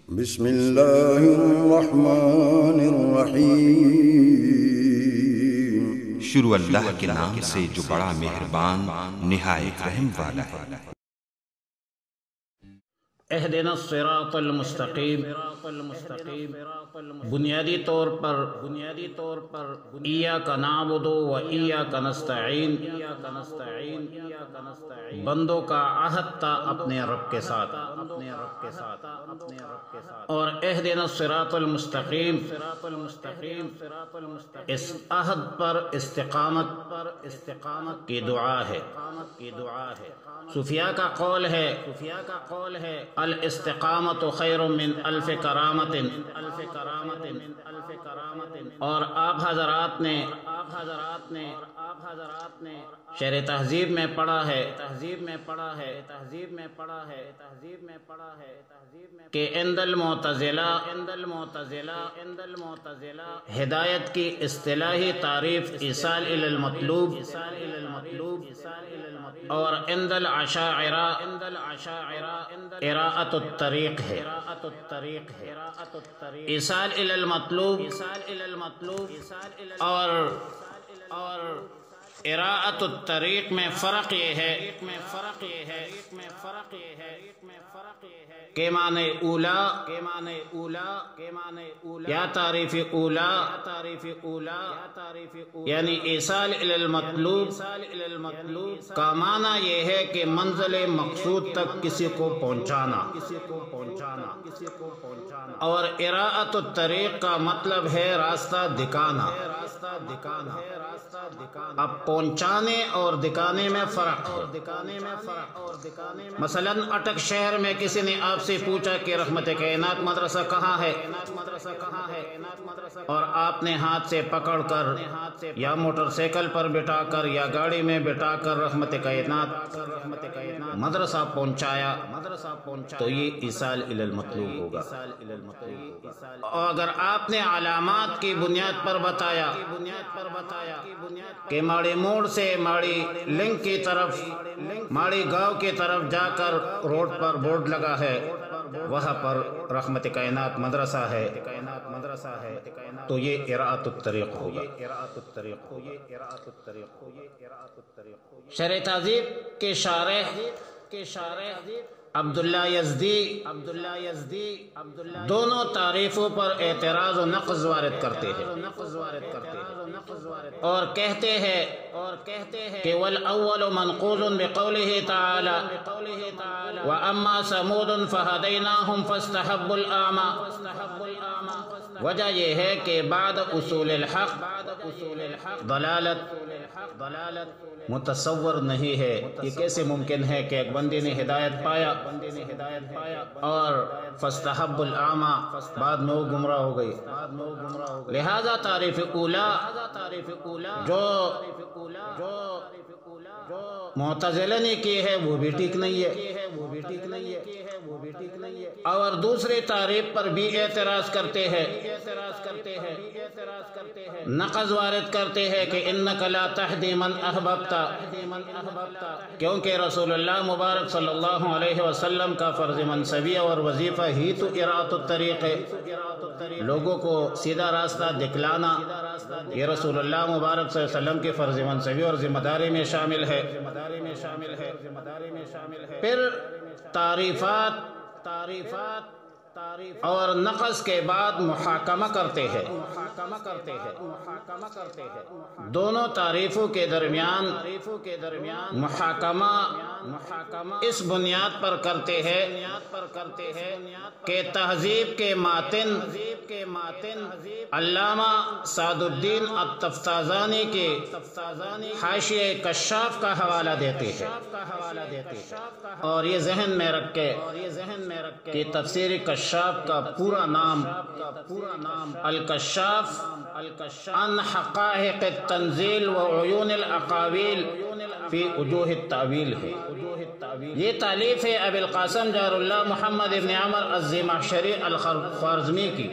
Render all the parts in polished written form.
بسم اللہ الرحمن الرحیم۔ شروع اللہ کے نام سے جو بڑا مہربان نہایت رحم والا ہے۔ اہدنا الصراط المستقیم، بنیادی طور پر ایاک نعبد و ایاک نستعین، بندوں کا عہد تھا اپنے رب کے ساتھ، اور اہدنا الصراط المستقیم اس عہد پر استقامت کی دعا ہے۔ صوفیاء کا قول ہے الاستقامت خیر من الف کرامت، اور آپ حضرات نے شرح تہذیب میں پڑھا ہے کہ عند المعتزلہ ہدایت کی اصطلاحی تعریف ایصال الی المطلوب، اور عند الاشاعرہ اراءۃ الطریق ہے۔ ایصال الی المطلوب اور اراءۃ الطریق میں فرق یہ ہے کہ معنی اولا یا تعریف اولا یعنی ایصال الی المطلوب کا معنی یہ ہے کہ منزل مقصود تک کسی کو پہنچانا، اور اراءۃ الطریق کا مطلب ہے راستہ دکھانا۔ اب پہنچانے اور دکھانے میں فرق ہے۔ مثلا اٹک شہر میں کسی نے آپ سے پوچھا کہ رحمت کائنات مدرسہ کہاں ہے، اور آپ نے ہاتھ سے پکڑ کر یا موٹر سائیکل پر بٹھا کر یا گاڑی میں بٹھا کر رحمت کائنات مدرسہ پہنچایا، تو یہ ایصال الی المطلوب ہوگا۔ اور اگر آپ نے علامات کی بنیاد پر بتایا کہ ماڑی موڑ سے ماڑی لنک کی طرف، ماڑی گاؤں کی طرف جا کر روڈ پر بورڈ لگا ہے، وہاں پر رحمت کائنات مدرسہ ہے، تو یہ اراءۃ الطریق ہوگا۔ شرح تہذیب کے شارح عبداللہ یزدی دونوں تعریفوں پر اعتراض و نقض وارد کرتے ہیں، اور کہتے ہیں کہ والأول منقوض بقوله تعالی وَأَمَّا ثَمُودٌ فَهَدَيْنَاهُمْ فَاسْتَحَبُّوا الْأَعْمَى۔ وجہ یہ ہے کہ بعد اصول الحق ضلالت متصور نہیں ہے۔ یہ کیسے ممکن ہے کہ ایک بندے نے ہدایت پایا اور فاستحب الاعمى بعد میں وہ گمراہ ہو گئی؟ لہذا تعریف اولا جو معتزلہ نے کی ہے وہ بھی ٹھیک نہیں ہے، اور دوسری تعریف پر بھی اعتراض کرتے ہیں، نقض وارد کرتے ہیں کہ انک لا تہدی من احببت، کیونکہ رسول اللہ مبارک صلی اللہ علیہ وسلم کا فرض منصبیہ اور وظیفہ ہی تو اراءۃ الطریق ہے، لوگوں کو سیدھا راستہ دکھلانا یہ رسول اللہ مبارک صلی اللہ علیہ وسلم کی فرض منصبی اور ذمہ داری میں شامل ہے۔ پھر تعریفات اور نقص کے بعد محاکمہ کرتے ہیں، دونوں تعریفوں کے درمیان محاکمہ اس بنیاد پر کرتے ہیں کہ تہذیب کے ماتن علامہ سعد الدین التفتازانی کے حاشیہ کشاف کا حوالہ دیتے ہیں، اور یہ ذہن میں رکھے کہ تفسیر کشاف کا پورا نام الکشاف عن حقائق التنزیل و عیون الاقاویل فی وجوہ التاویل ہے۔ یہ تالیف ہے ابی القاسم جار اللہ محمد ابن عمر الزمخشری الخوارزمی کی،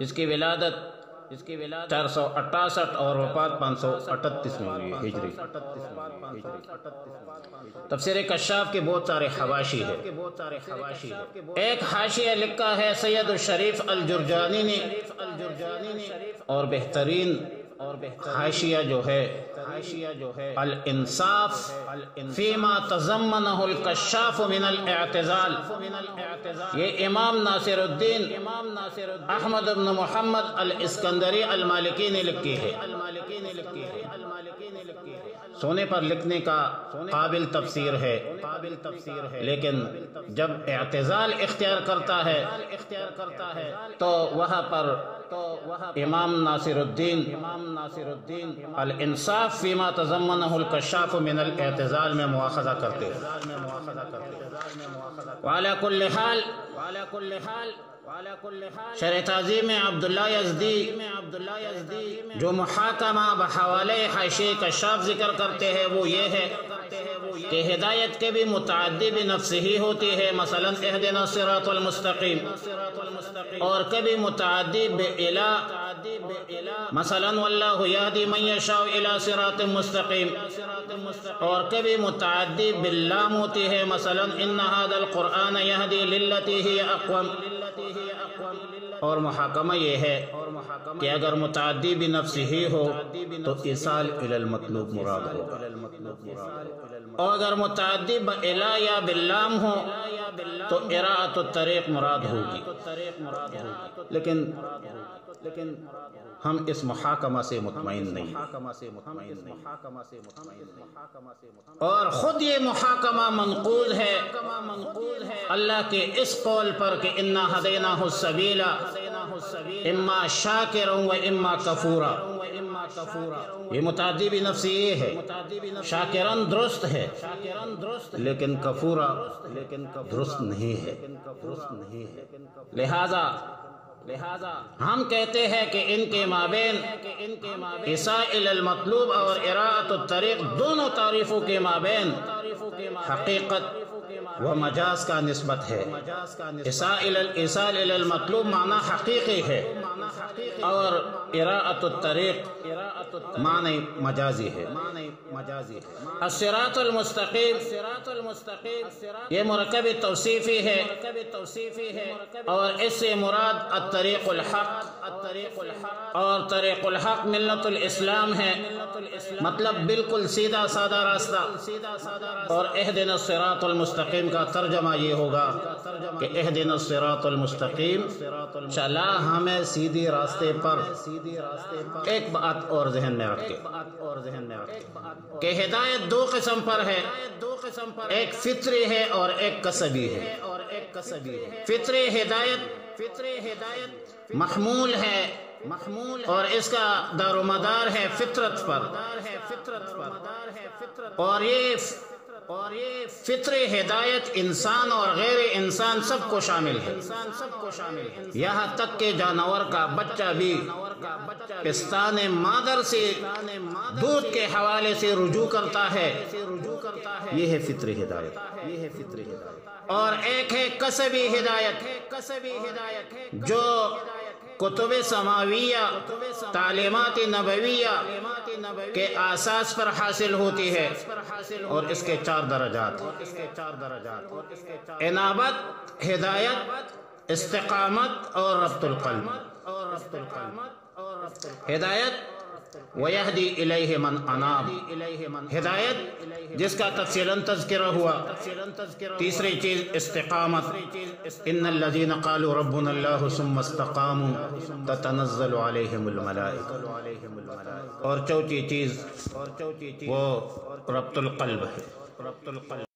جس کی ولادت جس کی ولادت 468 اور وفات 538 میں ہوئی ہجری۔ تفسیر کشاف کے بہت سارے حواشی ہے۔ ایک حاشیہ لکھا ہے سید الشریف الجرجانی نے، اور بہترین حاشیہ جو ہے الانصاف فیما تضمنہ الکشاف من الاعتزال، یہ امام ناصر الدین احمد بن محمد الاسکندری المالکی نے لکھی ہے۔ سونے پر لکھنے کا قابل تفسیر ہے، لیکن جب اعتزال اختیار کرتا ہے تو وہاں پر امام ناصر الدین الانصاف فیما تضمنہ الکشاف من الاعتزال میں مواخذہ کرتے ہیں۔ وعلی کل حال شرح تعظیم عبداللہ یزدی جو محاکمہ بحوالے حاشیہ کشاف ذکر کرتے ہیں وہ یہ ہے کہ ہدایت کے بھی متعدی بنفس ہی ہوتی ہے، مثلا اہدنا الصراط المستقیم، اور کبھی متعدی بإلا، مثلا واللہ یہدی من یشاء الی صراط مستقیم، اور کبھی متعدی باللام ہوتی ہے، مثلا ان ھذا القرآن یہدی للتی ہی اقوم۔ اور محاکمہ یہ ہے کہ اگر متعدی بنفس ہی ہو تو ایصال الی المطلوب مراد ہو، اور اگر متعدی بإلا یا باللام ہو تو اراءۃ الطریق مراد ہوگی۔ لیکن ہم اس محاکمہ سے مطمئن نہیں، اور خود یہ محاکمہ منقول ہے اللہ کے اس قول پر کہ انا ہدیناہ السبیل اما شاکرا و اما کفورا۔ یہ متعدی بنفس یہ ہے، شاکرن درست ہے لیکن کفورا درست نہیں ہے۔ لہذا ہم کہتے ہیں کہ ان کے مابین ایصال الی المطلوب اور اراءۃ الطریق دونوں تعریفوں کے مابین حقیقت و مجاز کا نسبت ہے۔ ایصال الی المطلوب معنی حقیقی ہے، اور اراءۃ الطریق معنی مجازی ہے۔ الصراط المستقیم یہ مرکب توصیفی ہے، اور اس سے مراد الطریق الحق، اور طریق الحق ملت الاسلام ہے، مطلب بالکل سیدھا سادہ راستہ۔ اور اہدنا الصراط المستقیم کا ترجمہ یہ ہوگا کہ اہدنا الصراط المستقیم، چلا ہمیں سیدھی راستے پر۔ ایک بات اور ذہن میں رکھیں کہ ہدایت دو قسم پر ہے، ایک فطری ہے اور ایک کسبی ہے۔ فطری ہدایت محمول ہے اور اس کا دار و مدار ہے فطرت پر، اور یہ فطری ہدایت انسان اور غیر انسان سب کو شامل ہے، یہاں تک کہ جانور کا بچہ بھی پستان مادر سے دودھ کے حوالے سے رجوع کرتا ہے۔ یہ ہے فطری ہدایت۔ اور ایک ہے کسبی ہدایت، جو کتب سماویہ، تعلیمات نبویہ کے اساس پر حاصل ہوتی ہے، اور اس کے 4 درجات: انابت، ہدایت، استقامت اور ربط القلب۔ ہدایت وَيَهْدِي إِلَيْهِ مَنْ أَنَابَ، ہدایت جس کا تفصیلاً تذکرہ ہوا۔ تیسری چیز استقامت، إِنَّ الَّذِينَ قَالُوا رَبُّنَا اللَّهُ ثُمَّ اسْتَقَامُوا تَتَنَزَّلُ عَلَيْهِمُ الْمَلَائِكَةُ، اور چوتھی چیز وہ ربط القلب ہے۔